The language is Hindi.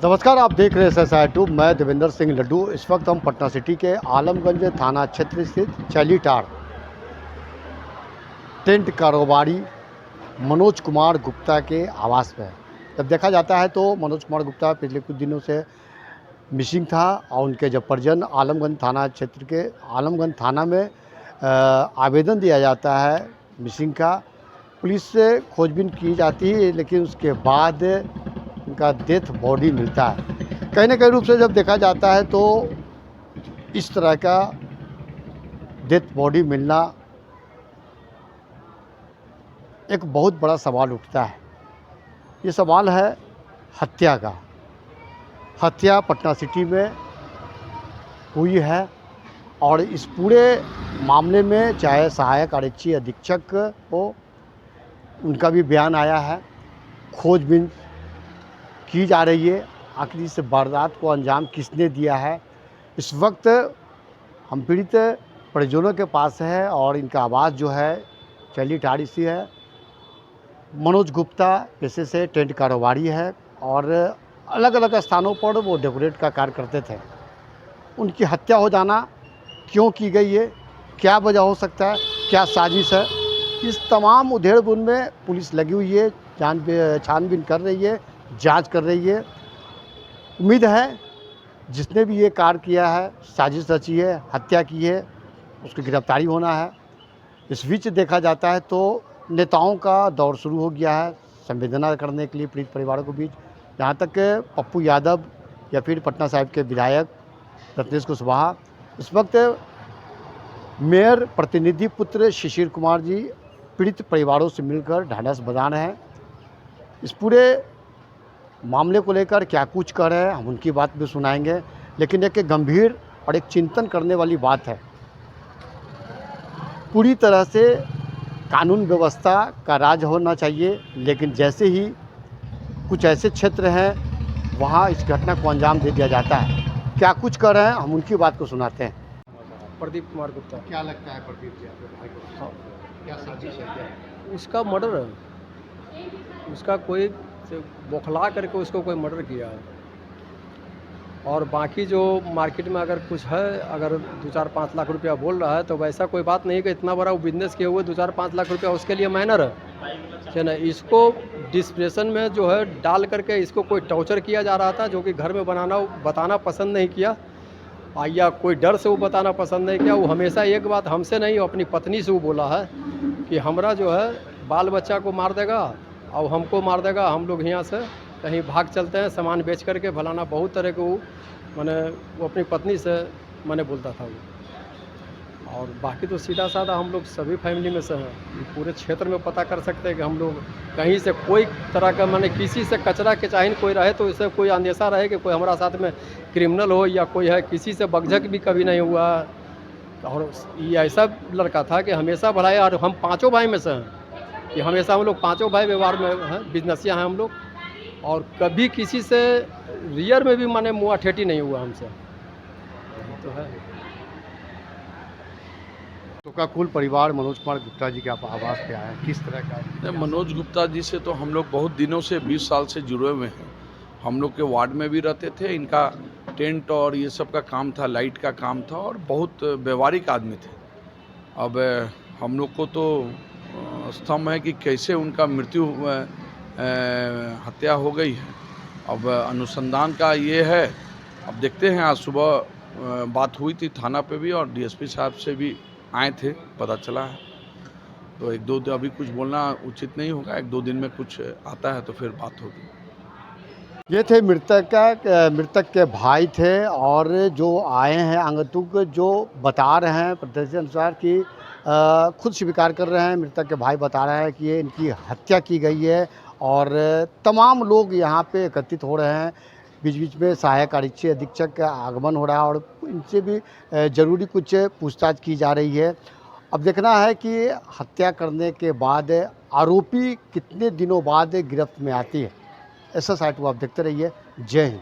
नमस्कार, आप देख रहे हैं SSI2। मैं देवेंद्र सिंह लड्डू। इस वक्त हम पटना सिटी के आलमगंज थाना क्षेत्र स्थित चैलीटार टेंट कारोबारी मनोज कुमार गुप्ता के आवास में है। जब देखा जाता है तो मनोज कुमार गुप्ता पिछले कुछ दिनों से मिसिंग था और उनके जब परिजन आलमगंज थाना क्षेत्र के आलमगंज थाना में आवेदन दिया जाता है मिसिंग का, पुलिस से खोजबीन की जाती है, लेकिन उसके बाद उनका डेथ बॉडी मिलता है। कहीं ना कहीं रूप से जब देखा जाता है तो इस तरह का डेथ बॉडी मिलना एक बहुत बड़ा सवाल उठता है। ये सवाल है हत्या का। हत्या पटना सिटी में हुई है और इस पूरे मामले में चाहे सहायक आरक्षी अधीक्षक हो, उनका भी बयान आया है। खोजबीन की जा रही है, आखिर इस वारदात को अंजाम किसने दिया है। इस वक्त हम पीड़ित परिजनों के पास है और इनका आवास जो है चैलीटार सी है। मनोज गुप्ता पेशे से टेंट कारोबारी है और अलग अलग स्थानों पर वो डेकोरेट का कार्य करते थे। उनकी हत्या हो जाना क्यों की गई है, क्या वजह हो सकता है, क्या साजिश है, इस तमाम उधेड़-बुन में पुलिस लगी हुई है, छानबीन कर रही है, जांच कर रही है। उम्मीद है जिसने भी ये कार्य किया है, साजिश रची है, हत्या की है, उसकी गिरफ्तारी होना है। इस बीच देखा जाता है तो नेताओं का दौर शुरू हो गया है संवेदना करने के लिए पीड़ित परिवारों के बीच। यहाँ तक पप्पू यादव या फिर पटना साहिब के विधायक रत्नेश कुशवाहा, इस वक्त मेयर प्रतिनिधि पुत्र शिशिर कुमार जी पीड़ित परिवारों से मिलकर ढांढस बंधा रहे हैं। इस पूरे मामले को लेकर क्या कुछ कह रहे हैं, हम उनकी बात भी सुनाएंगे। लेकिन एक गंभीर और एक चिंतन करने वाली बात है, पूरी तरह से कानून व्यवस्था का राज होना चाहिए, लेकिन जैसे ही कुछ ऐसे क्षेत्र हैं वहाँ इस घटना को अंजाम दे दिया जाता है। क्या कुछ कर रहे हैं, हम उनकी बात को सुनाते हैं। प्रदीप कुमार गुप्ता। क्या लगता है प्रदीप जी आपके भाई को? क्या साजिश है, क्या है? उसका मर्डर है, उसका कोई बौखला करके उसको कोई मर्डर किया है। और बाकी जो मार्केट में अगर कुछ है, अगर 2-4-5 लाख रुपया बोल रहा है तो वैसा कोई बात नहीं कि इतना बड़ा वो बिजनेस किए हुए 2-4-5 लाख रुपया उसके लिए माइनर है ना। इसको डिस्प्रेशन में जो है डाल करके इसको कोई टॉर्चर किया जा रहा था, जो कि घर में बताना पसंद नहीं किया, या कोई डर से वो बताना पसंद नहीं किया। वो हमेशा एक बात हमसे नहीं, अपनी पत्नी से वो बोला है कि हमरा जो है बाल बच्चा को मार देगा और हमको मार देगा, हम लोग यहाँ से कहीं भाग चलते हैं सामान बेच करके, फलाना बहुत तरह के वो मैंने वो अपनी पत्नी से मैंने बोलता था वो। और बाकी तो सीधा साधा हम लोग सभी फैमिली में से हैं, पूरे क्षेत्र में पता कर सकते हैं कि हम लोग कहीं से कोई तरह का मैंने किसी से कचरा के चाहे कोई रहे तो इससे कोई अंदेशा रहे कि कोई हमारा साथ में क्रिमिनल हो या कोई है, किसी से बकझक भी कभी नहीं हुआ। और ये ऐसा लड़का था कि हमेशा भलाई, और हम पाँचों भाई में से हैं कि हमेशा हम लोग पाँचों भाई व्यवहार में हैं, बिजनेसिया हैं हम लोग, और कभी किसी से रियर में भी माने मुँह ठेठी नहीं हुआ हमसे, तो है। तो का कुल परिवार मनोज कुमार गुप्ता जी के आवास पे आया है, किस तरह का? मनोज गुप्ता जी से तो हम लोग बहुत दिनों से 20 साल से जुड़े हुए हैं। हम लोग के वार्ड में भी रहते थे। इनका टेंट और ये सब का काम था, लाइट का काम था, और बहुत व्यवहारिक आदमी थे। अब हम लोग को तो स्तंभ है कि कैसे उनका मृत्यु हत्या हो गई है। अब अनुसंधान का ये है, अब देखते हैं। आज सुबह बात हुई थी थाना पे भी, और डीएसपी साहब से भी आए थे, पता चला है। तो 1-2 दिन अभी कुछ बोलना उचित नहीं होगा, 1-2 दिन में कुछ आता है तो फिर बात होगी। ये थे मृतक के भाई थे, और जो आए हैं आगंतुक जो बता रहे हैं प्रत्यक्ष अनुसार कि खुद स्वीकार कर रहे हैं, मृतक के भाई बता रहे हैं कि ये इनकी हत्या की गई है। और तमाम लोग यहाँ पे एकत्रित हो रहे हैं। बीच बीच में सहायक आरक्षी अधीक्षक का आगमन हो रहा है और इनसे भी ज़रूरी कुछ पूछताछ की जा रही है। अब देखना है कि हत्या करने के बाद आरोपी कितने दिनों बाद गिरफ्त में आती है। SSI2 आप देखते रहिए। जय हिंद।